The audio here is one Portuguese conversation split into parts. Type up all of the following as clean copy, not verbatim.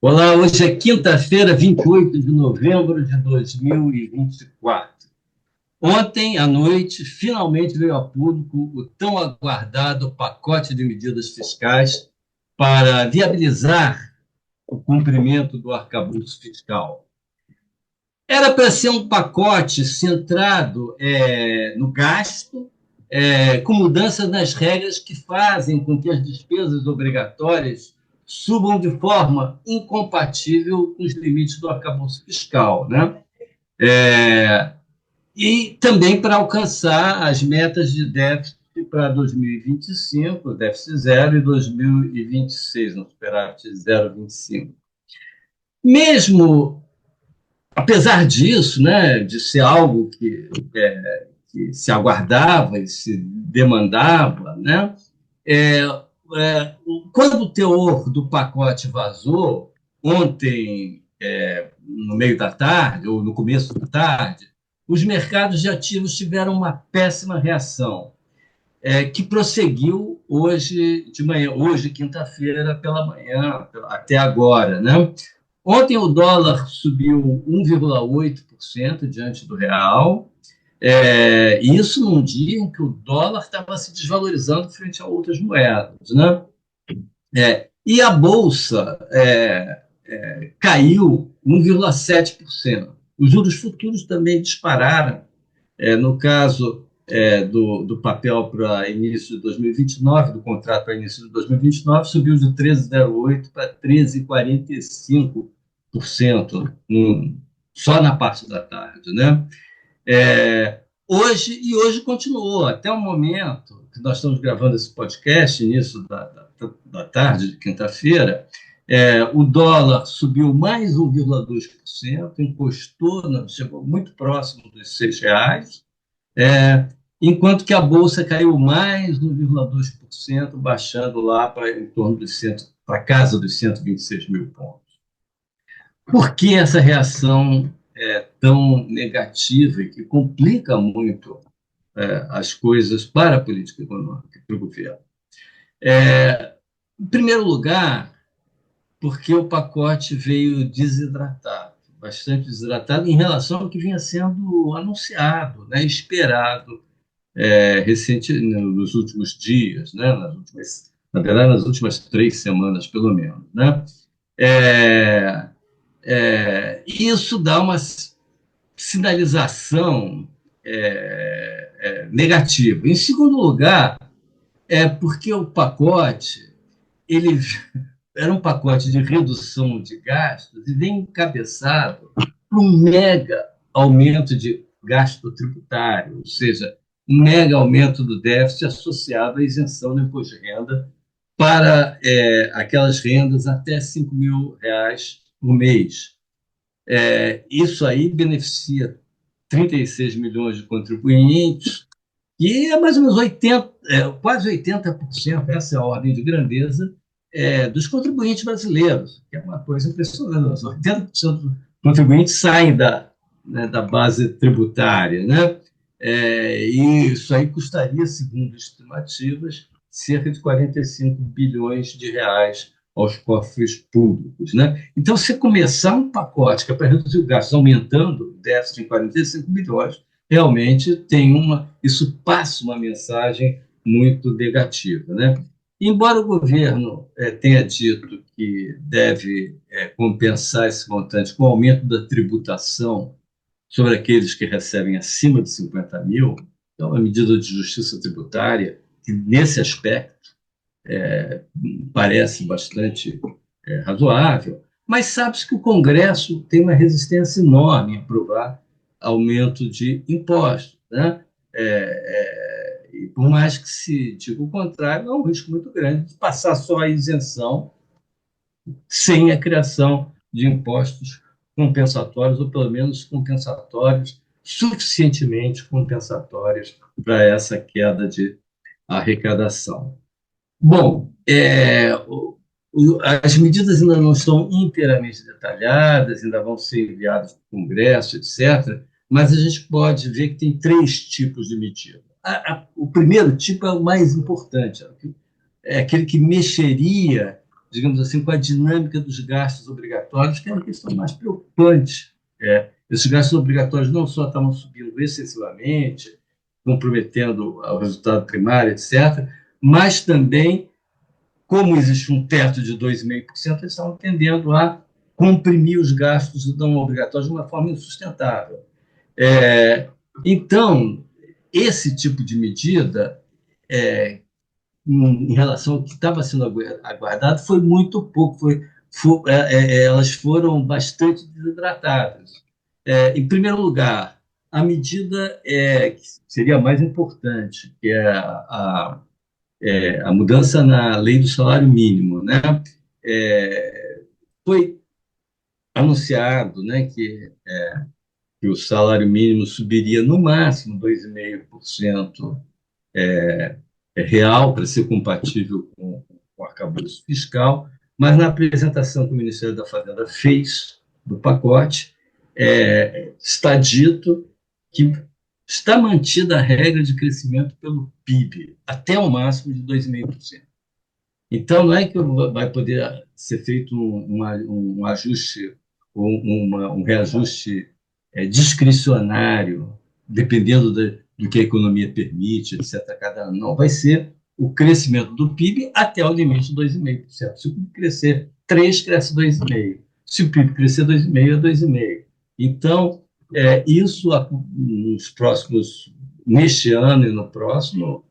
Olá, hoje é quinta-feira, 28 de novembro de 2024. Ontem à noite, finalmente veio a público o tão aguardado pacote de medidas fiscais para viabilizar o cumprimento do arcabouço fiscal. Era para ser um pacote centrado no gasto, com mudanças nas regras que fazem com que as despesas obrigatórias subam de forma incompatível com os limites do arcabouço fiscal, né? E também para alcançar as metas de déficit para 2025, déficit zero, e 2026, no superávit 0,25. Mesmo apesar disso, né, de ser algo que se aguardava e se demandava, né, é, quando o teor do pacote vazou, ontem, no meio da tarde, ou no começo da tarde, os mercados de ativos tiveram uma péssima reação, que prosseguiu hoje de manhã, hoje, quinta-feira, pela manhã, até agora, né? Ontem o dólar subiu 1,8% diante do real, isso num dia em que o dólar estava se desvalorizando frente a outras moedas, né? E a Bolsa caiu 1,7%. Os juros futuros também dispararam. No caso do papel para início de 2029, do contrato para início de 2029, subiu de 13,08% para 13,45%, só na parte da tarde, né? Hoje continuou, até o momento que nós estamos gravando esse podcast, início da tarde de quinta-feira, o dólar subiu mais 1,2%, encostou, chegou muito próximo dos R$ 6, enquanto que a Bolsa caiu mais 1,2%, baixando lá para em torno para casa dos 126 mil pontos. Por que essa reação é tão negativa e que complica muito as coisas para a política econômica, para o governo? Em primeiro lugar, porque o pacote veio desidratado, bastante desidratado em relação ao que vinha sendo anunciado, né, esperado recente, nos últimos dias, né, na verdade, nas últimas 3 semanas, pelo menos. Né? Isso dá uma sinalização negativa. Em segundo lugar, porque o pacote ele era um pacote de redução de gastos e vem encabeçado por um mega aumento de gasto tributário, ou seja, um mega aumento do déficit associado à isenção do imposto de renda para aquelas rendas até R$ 5.000 por mês. Isso aí beneficia 36 milhões de contribuintes, e é mais ou menos quase 80%, essa é a ordem de grandeza, dos contribuintes brasileiros, que é uma coisa impressionante. 80% dos contribuintes saem da base tributária, né? E isso aí custaria, segundo estimativas, cerca de 45 bilhões de reais aos cofres públicos. Né? Então, se começar um pacote que é para reduzir o gasto, aumentando o déficit em 45 bilhões, realmente isso passa uma mensagem muito negativa. Né? Embora o governo tenha dito que deve compensar esse montante com o aumento da tributação sobre aqueles que recebem acima de 50 mil, é uma medida de justiça tributária que, nesse aspecto, parece bastante razoável, mas sabe-se que o Congresso tem uma resistência enorme em aprovar aumento de impostos. Né? E por mais que se diga o contrário, há um risco muito grande de passar só a isenção sem a criação de impostos compensatórios, ou pelo menos compensatórios, suficientemente compensatórios para essa queda de arrecadação. Bom, as medidas ainda não estão inteiramente detalhadas, ainda vão ser enviadas para o Congresso, etc., mas a gente pode ver que tem três tipos de medida. O primeiro tipo é o mais importante, é aquele que mexeria, digamos assim, com a dinâmica dos gastos obrigatórios, que é uma questão mais preocupante. Esses gastos obrigatórios não só estavam subindo excessivamente, comprometendo o resultado primário, etc., mas também, como existe um teto de 2,5%, eles estavam tendendo a comprimir os gastos não obrigatórios de uma forma insustentável. É, então, esse tipo de medida, em relação ao que estava sendo aguardado, foi muito pouco. Elas foram bastante desidratadas. Em primeiro lugar, a medida que seria mais importante, que é a mudança na lei do salário mínimo, né? Foi anunciado, né, que o salário mínimo subiria no máximo 2,5% real para ser compatível com o arcabouço fiscal, mas na apresentação que o Ministério da Fazenda fez do pacote, está dito que está mantida a regra de crescimento pelo PIB, até o máximo de 2,5%. Então, não é que vai poder ser feito um ajuste ou um reajuste discricionário, dependendo do que a economia permite, etc., cada ano. Não, vai ser o crescimento do PIB até o limite de 2,5%. Se o PIB crescer 3, cresce 2,5%. Se o PIB crescer 2,5%, é 2,5%. Então, isso nos próximos, neste ano e no próximo,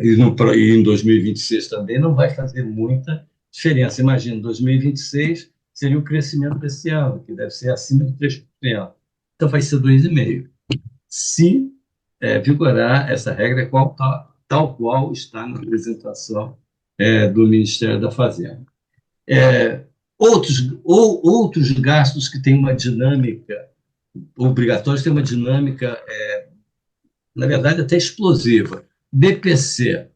e em 2026 também não vai fazer muita diferença. Imagina, 2026 seria o crescimento desse ano, que deve ser acima de 3%. Então vai ser 2,5%. Se vigorar essa regra tal qual está na apresentação do Ministério da Fazenda. Outros gastos que têm uma dinâmica obrigatória, têm uma dinâmica, na verdade, até explosiva. BPC,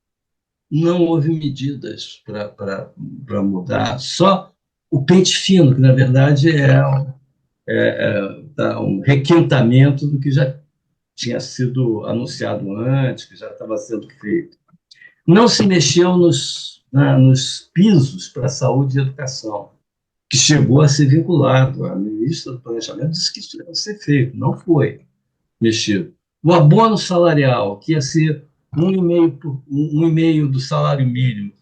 não houve medidas para mudar, só o pente fino, que na verdade um requentamento do que já tinha sido anunciado antes, que já estava sendo feito. Não se mexeu nos pisos para saúde e educação, que chegou a ser vinculado. A ministra do Planejamento disse que isso ia ser feito, não foi mexido. O abono salarial, que ia ser 1,5 do salário mínimo,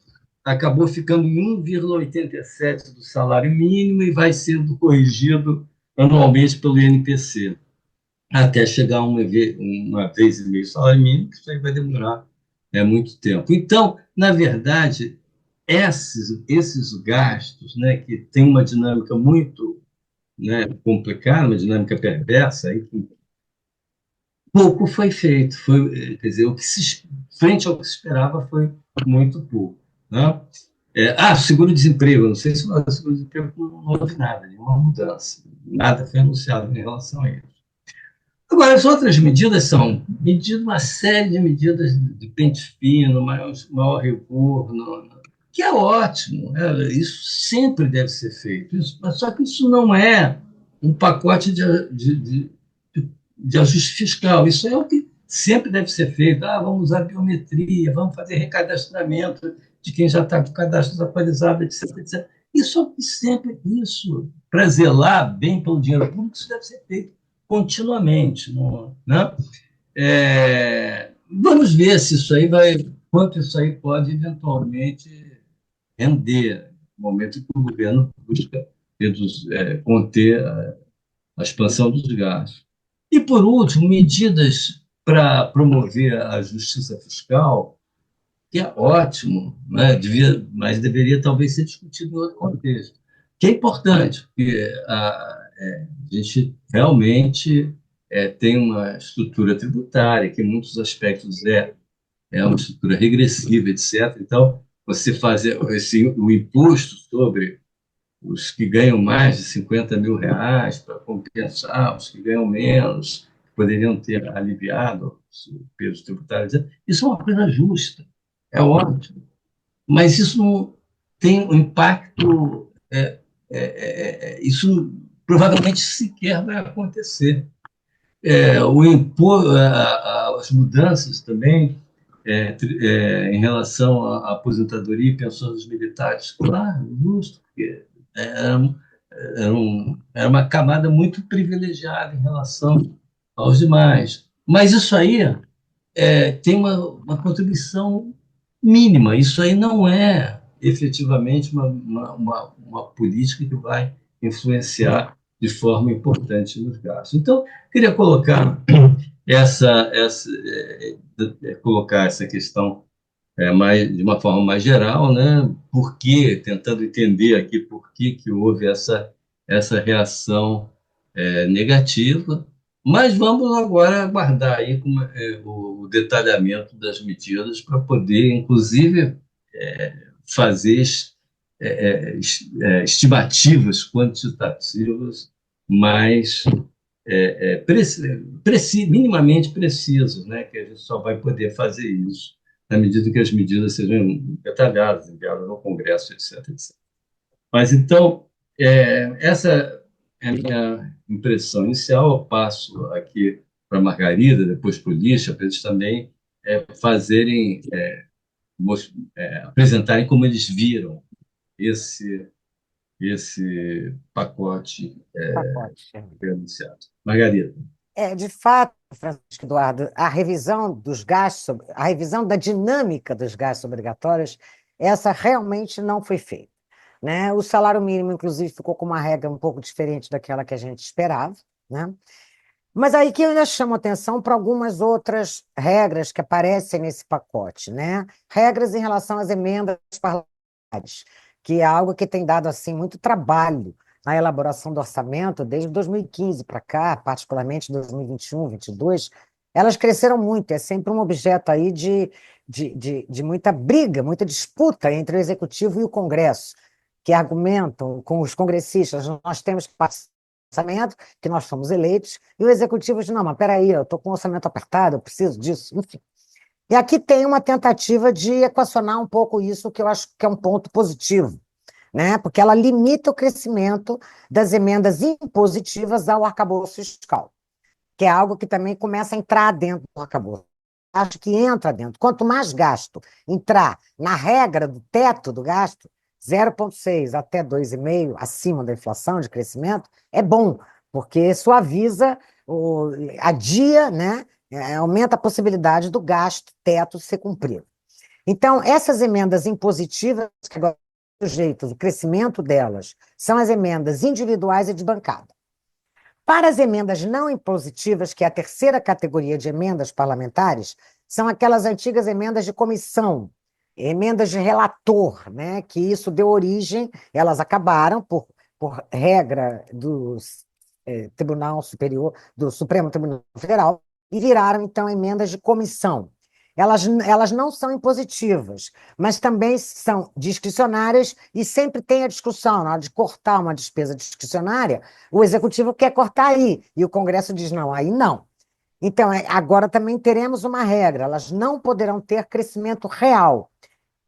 acabou ficando em 1,87 do salário mínimo e vai sendo corrigido anualmente pelo INPC, até chegar a uma vez e meio salário mínimo, que isso aí vai demorar muito tempo. Então, na verdade, esses gastos, né, que tem uma dinâmica muito, né, complicada, uma dinâmica perversa, aí, pouco foi feito. Quer dizer, frente ao que se esperava foi muito pouco. Né? Seguro-desemprego. Não sei se o seguro-desemprego não houve nada, nenhuma mudança. Nada foi anunciado em relação a isso. Agora, as outras medidas são uma série de medidas de pente fino, maior rigor, que é ótimo. Isso sempre deve ser feito. Só que isso não é um pacote de ajuste fiscal. Isso é o que sempre deve ser feito. Vamos usar biometria, vamos fazer recadastramento de quem já está com cadastros atualizados, etc, etc. Isso sempre, para zelar bem pelo dinheiro público, isso deve ser feito continuamente. Né? Vamos ver se isso aí quanto isso aí pode eventualmente render no momento em que o governo busca conter a expansão dos gastos. E, por último, medidas para promover a justiça fiscal, que é ótimo, né? Mas deveria talvez ser discutido em outro contexto, que é importante, porque a gente realmente tem uma estrutura tributária que, em muitos aspectos, é uma estrutura regressiva, etc. Então, você fazer o imposto sobre os que ganham mais de 50 mil reais para compensar os que ganham menos, que poderiam ter aliviado o peso tributário. Isso é uma coisa justa, é ótimo. Mas isso tem um impacto. Isso provavelmente sequer vai acontecer. As mudanças também em relação à aposentadoria e pensões dos militares, claro, justo, porque era, era uma camada muito privilegiada em relação aos demais. Mas isso aí tem uma contribuição mínima. Isso aí não é efetivamente uma política que vai influenciar de forma importante nos gastos. Então, queria colocar colocar essa questão de uma forma mais geral, né? Por que, tentando entender aqui por que houve essa reação negativa, mas vamos agora aguardar aí o detalhamento das medidas para poder, inclusive, fazer estimativas quantitativas mais minimamente precisas, né? Que a gente só vai poder fazer isso na medida que as medidas sejam detalhadas, enviadas ao Congresso, etc, etc. Mas então, essa é a minha impressão inicial. Eu passo aqui para a Margarida, depois para o Lixa, para eles também fazerem, apresentarem como eles viram esse, esse pacote Pacote. que foi anunciado. Margarida. De fato, Francisco Eduardo, a revisão dos gastos, a revisão da dinâmica dos gastos obrigatórios, essa realmente não foi feita, né? O salário mínimo, inclusive, ficou com uma regra um pouco diferente daquela que a gente esperava, né? Mas aí que eu ainda chamo atenção para algumas outras regras que aparecem nesse pacote, né? Regras em relação às emendas parlamentares, que é algo que tem dado assim muito trabalho na elaboração do orçamento desde 2015 para cá, particularmente 2021, 2022, elas cresceram muito, é sempre um objeto aí de muita briga, muita disputa entre o Executivo e o Congresso, que argumentam com os congressistas, nós temos que participar orçamento, que nós somos eleitos, e o executivo diz, não, mas peraí, eu estou com o orçamento apertado, eu preciso disso, enfim. E aqui tem uma tentativa de equacionar um pouco isso, que eu acho que é um ponto positivo, né? Porque ela limita o crescimento das emendas impositivas ao arcabouço fiscal, que é algo que também começa a entrar dentro do arcabouço. Acho que entra dentro. Quanto mais gasto entrar na regra do teto do gasto, 0,6 até 2,5 acima da inflação de crescimento, é bom, porque suaviza, adia, né? Aumenta a possibilidade do gasto teto ser cumprido. Então, essas emendas impositivas, que agora sujeitas, o crescimento delas, são as emendas individuais e de bancada. Para as emendas não impositivas, que é a terceira categoria de emendas parlamentares, são aquelas antigas emendas de comissão, emendas de relator, né? Que isso deu origem, elas acabaram por regra do Tribunal Superior, do Supremo Tribunal Federal, e viraram, então, emendas de comissão. Elas não são impositivas, mas também são discricionárias e sempre tem a discussão, na hora de cortar uma despesa discricionária, o executivo quer cortar aí, e o Congresso diz não, aí não. Então, agora também teremos uma regra, elas não poderão ter crescimento real,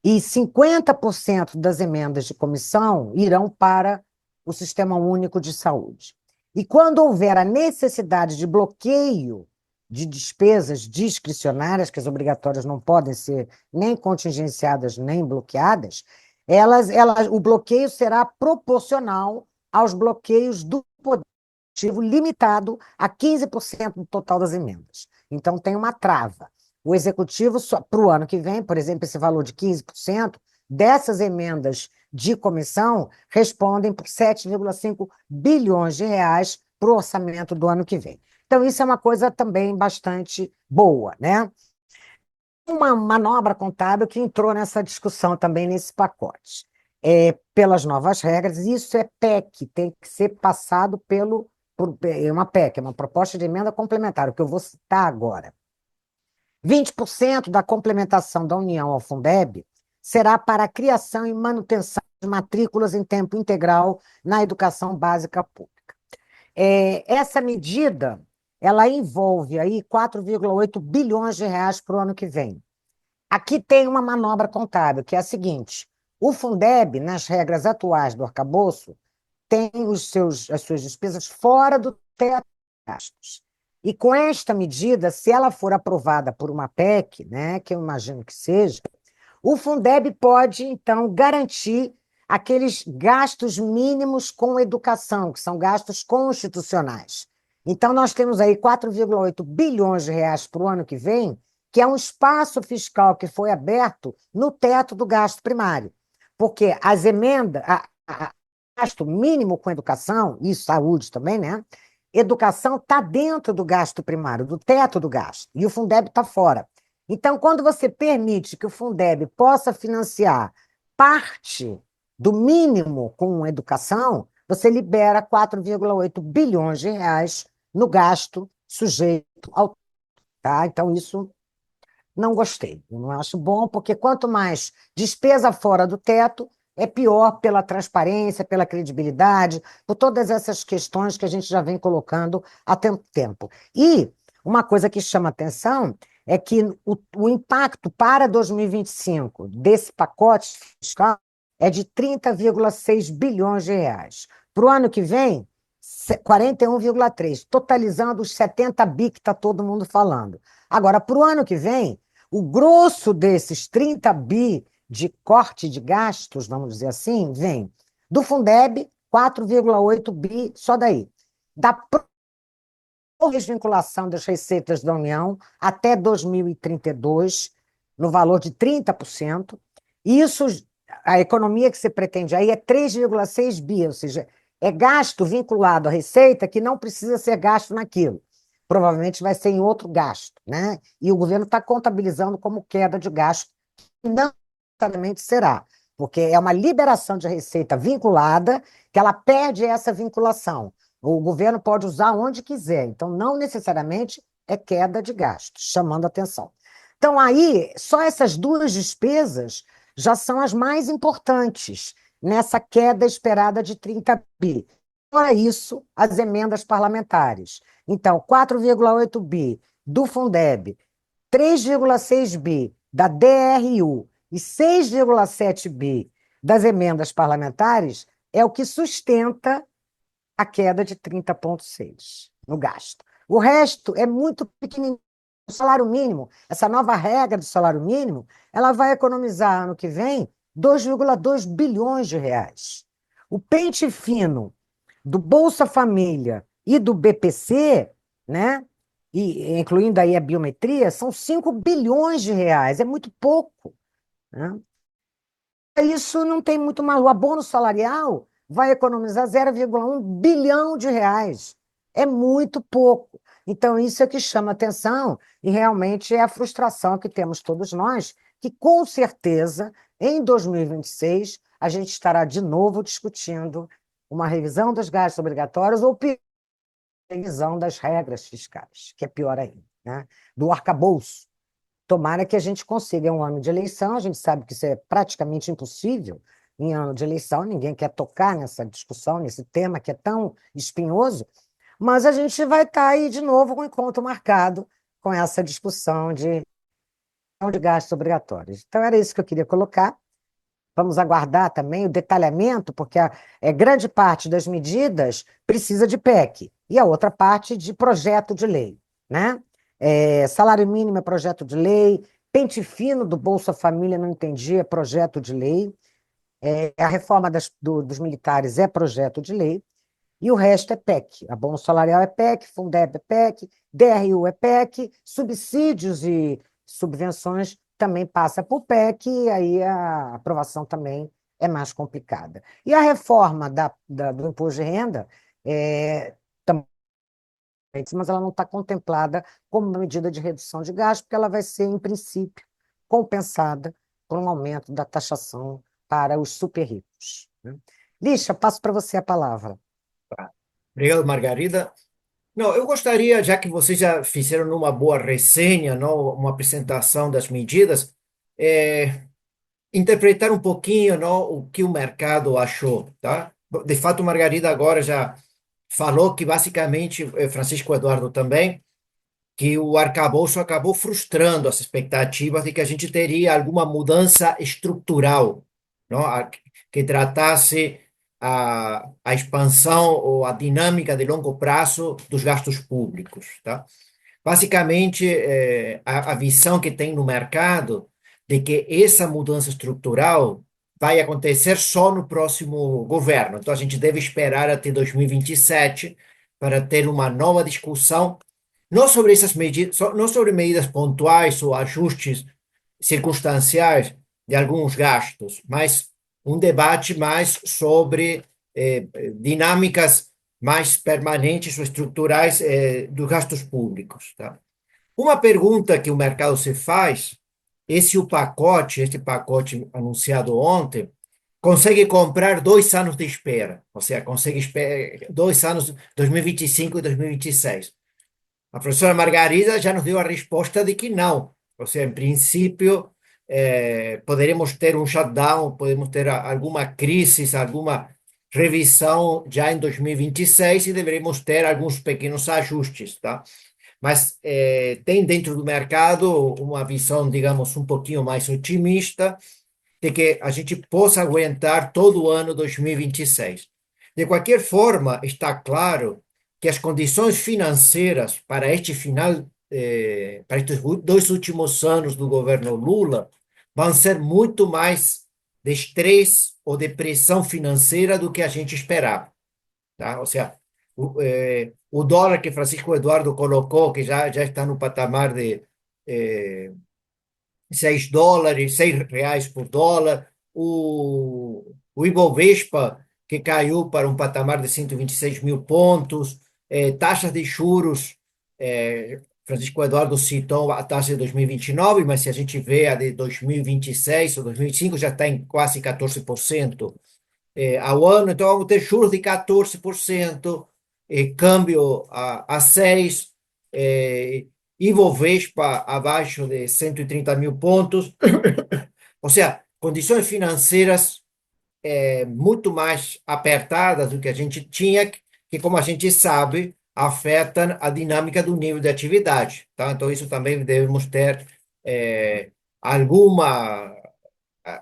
e 50% das emendas de comissão irão para o Sistema Único de Saúde. E quando houver a necessidade de bloqueio de despesas discricionárias, que as obrigatórias não podem ser nem contingenciadas nem bloqueadas, o bloqueio será proporcional aos bloqueios do poder executivo, limitado a 15% do total das emendas. Então, tem uma trava. O executivo, para o ano que vem, por exemplo, esse valor de 15% dessas emendas de comissão respondem por 7,5 bilhões de reais para o orçamento do ano que vem. Então, isso é uma coisa também bastante boa, né? Uma manobra contábil que entrou nessa discussão também nesse pacote. Pelas novas regras, isso é PEC, tem que ser passado é uma PEC, é uma proposta de emenda complementar, o que eu vou citar agora. 20% da complementação da União ao Fundeb será para a criação e manutenção de matrículas em tempo integral na educação básica pública. Essa medida, ela envolve aí 4,8 bilhões de reais para o ano que vem. Aqui tem uma manobra contábil, que é a seguinte: O Fundeb, nas regras atuais do arcabouço, tem as suas despesas fora do teto de gastos. E com esta medida, se ela for aprovada por uma PEC, né, que eu imagino que seja, o Fundeb pode, então, garantir aqueles gastos mínimos com educação, que são gastos constitucionais. Então, nós temos aí 4,8 bilhões de reais para o ano que vem, que é um espaço fiscal que foi aberto no teto do gasto primário. Porque as emendas, gasto mínimo com educação, e saúde também, né? Educação está dentro do gasto primário, do teto do gasto, e o Fundeb está fora. Então, quando você permite que o Fundeb possa financiar parte do mínimo com educação, você libera 4,8 bilhões de reais no gasto sujeito ao. Tá? Então, isso não gostei. Eu não acho bom, porque quanto mais despesa fora do teto, é pior pela transparência, pela credibilidade, por todas essas questões que a gente já vem colocando há tanto tempo. E uma coisa que chama atenção é que o impacto para 2025 desse pacote fiscal é de 30,6 bilhões de reais. Para o ano que vem, 41,3, totalizando os 70 bi que está todo mundo falando. Agora, para o ano que vem, o grosso desses 30 bi de corte de gastos, vamos dizer assim, vem do Fundeb, 4,8 bi, só daí. Da desvinculação das receitas da União até 2032, no valor de 30%. Isso, a economia que se pretende aí é 3,6 bi, ou seja, é gasto vinculado à receita que não precisa ser gasto naquilo. Provavelmente vai ser em outro gasto, né? E o governo está contabilizando como queda de gasto, que não necessariamente será, porque é uma liberação de receita vinculada que ela perde essa vinculação. O governo pode usar onde quiser, então não necessariamente é queda de gastos, chamando atenção. Então, aí, só essas duas despesas já são as mais importantes nessa queda esperada de 30 bi. Fora isso, as emendas parlamentares. Então, 4,8 bi do Fundeb, 3,6 bi da DRU e 6,7 bi das emendas parlamentares é o que sustenta a queda de 30,6 no gasto. O resto é muito pequenininho. O salário mínimo, essa nova regra do salário mínimo, ela vai economizar ano que vem 2,2 bilhões de reais. O pente fino do Bolsa Família e do BPC, né, e incluindo aí a biometria, são 5 bilhões de reais, é muito pouco, né? Isso não tem muito mais. O abono salarial vai economizar 0,1 bilhão de reais. É muito pouco. Então, isso é que chama atenção e realmente é a frustração que temos todos nós, que com certeza, em 2026, a gente estará de novo discutindo uma revisão dos gastos obrigatórios ou revisão das regras fiscais, que é pior ainda, né? Do arcabouço. Tomara que a gente consiga um ano de eleição, a gente sabe que isso é praticamente impossível em ano de eleição, ninguém quer tocar nessa discussão, nesse tema que é tão espinhoso, mas a gente vai estar aí de novo com o encontro marcado com essa discussão de gastos obrigatórios. Então, era isso que eu queria colocar. Vamos aguardar também o detalhamento, porque grande parte das medidas precisa de PEC, e a outra parte de projeto de lei, né? Salário mínimo é projeto de lei, pente fino do Bolsa Família, não entendi, é projeto de lei, a reforma dos militares é projeto de lei, e o resto é PEC. Abono salarial é PEC, Fundeb é PEC, DRU é PEC, subsídios e subvenções também passa por PEC, e aí a aprovação também é mais complicada. E a reforma do imposto de renda também, mas ela não está contemplada como uma medida de redução de gasto, porque ela vai ser, em princípio, compensada por um aumento da taxação para os super ricos, né? Lixa, passo para você a palavra. Obrigado, Margarida. Não, eu gostaria, já que vocês já fizeram uma boa resenha, não, uma apresentação das medidas, interpretar um pouquinho, não, o que o mercado achou, tá? De fato, Margarida agora já falou que basicamente, Francisco Eduardo também, que o arcabouço acabou frustrando as expectativas de que a gente teria alguma mudança estrutural, não? Que tratasse a expansão ou a dinâmica de longo prazo dos gastos públicos, tá? Basicamente, a visão que tem no mercado de que essa mudança estrutural vai acontecer só no próximo governo. Então, a gente deve esperar até 2027 para ter uma nova discussão, não sobre essas medidas, não sobre medidas pontuais ou ajustes circunstanciais de alguns gastos, mas um debate mais sobre dinâmicas mais permanentes ou estruturais dos gastos públicos, tá? Uma pergunta que o mercado se faz é se o pacote, este pacote anunciado ontem, consegue comprar 2 anos de espera, ou seja, consegue esperar 2 anos, 2025 e 2026. A professora Margarida já nos deu a resposta de que não. Ou seja, em princípio, poderemos ter um shutdown, podemos ter alguma crise, alguma revisão já em 2026 e deveremos ter alguns pequenos ajustes, tá? Mas tem dentro do mercado uma visão, digamos, um pouquinho mais otimista de que a gente possa aguentar todo o ano 2026. De qualquer forma, está claro que as condições financeiras para este final, para estes 2 últimos anos do governo Lula, vão ser muito mais de estresse ou de pressão financeira do que a gente esperava, tá? Ou seja, o dólar que Francisco Eduardo colocou, que já está no patamar de eh, US$ 6, R$ 6 por dólar. O Ibovespa, que caiu para um patamar de 126 mil pontos. Taxas de juros, Francisco Eduardo citou a taxa de 2029, mas se a gente vê a de 2026 ou 2025, já está em quase 14% ao ano. Então, vamos ter juros de 14%, câmbio a 6%, Ibovespa abaixo de 130 mil pontos. Ou seja, condições financeiras muito mais apertadas do que a gente tinha, que, como a gente sabe, afetam a dinâmica do nível de atividade. Tá? Então, isso também devemos ter alguma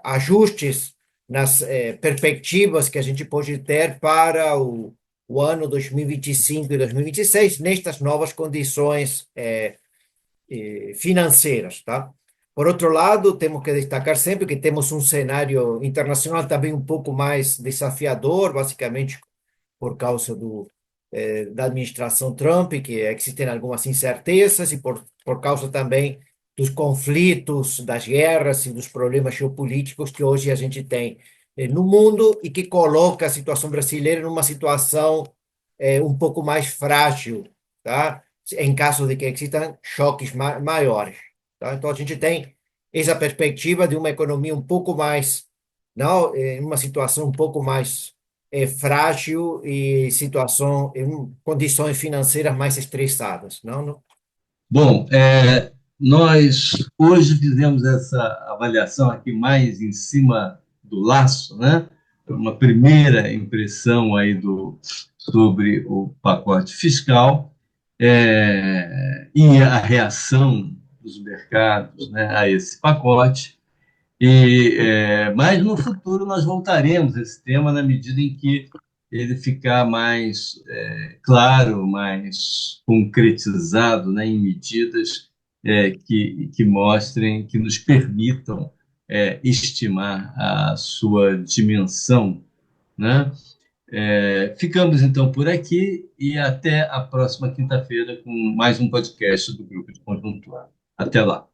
ajustes nas perspectivas que a gente pode ter para o ano 2025 e 2026, nestas novas condições financeiras, tá? Por outro lado, temos que destacar sempre que temos um cenário internacional também um pouco mais desafiador, basicamente por causa da administração Trump, que existem algumas incertezas, e por causa também dos conflitos, das guerras e dos problemas geopolíticos que hoje a gente tem no mundo e que coloca a situação brasileira numa situação um pouco mais frágil, tá? Em caso de que existam choques maiores, tá? Então, a gente tem essa perspectiva de uma economia um pouco mais, não, em uma situação um pouco mais frágil e situação em condições financeiras mais estressadas, não? Não? Bom, nós hoje fizemos essa avaliação aqui mais em cima do laço, né? Uma primeira impressão aí sobre o pacote fiscal, e a reação dos mercados, né, a esse pacote. Mas no futuro nós voltaremos a esse tema na medida em que ele ficar mais claro, mais concretizado, né, em medidas que mostrem, que nos permitam estimar a sua dimensão, né? Ficamos então por aqui e até a próxima quinta-feira com mais um podcast do Grupo de Conjuntura. Até lá.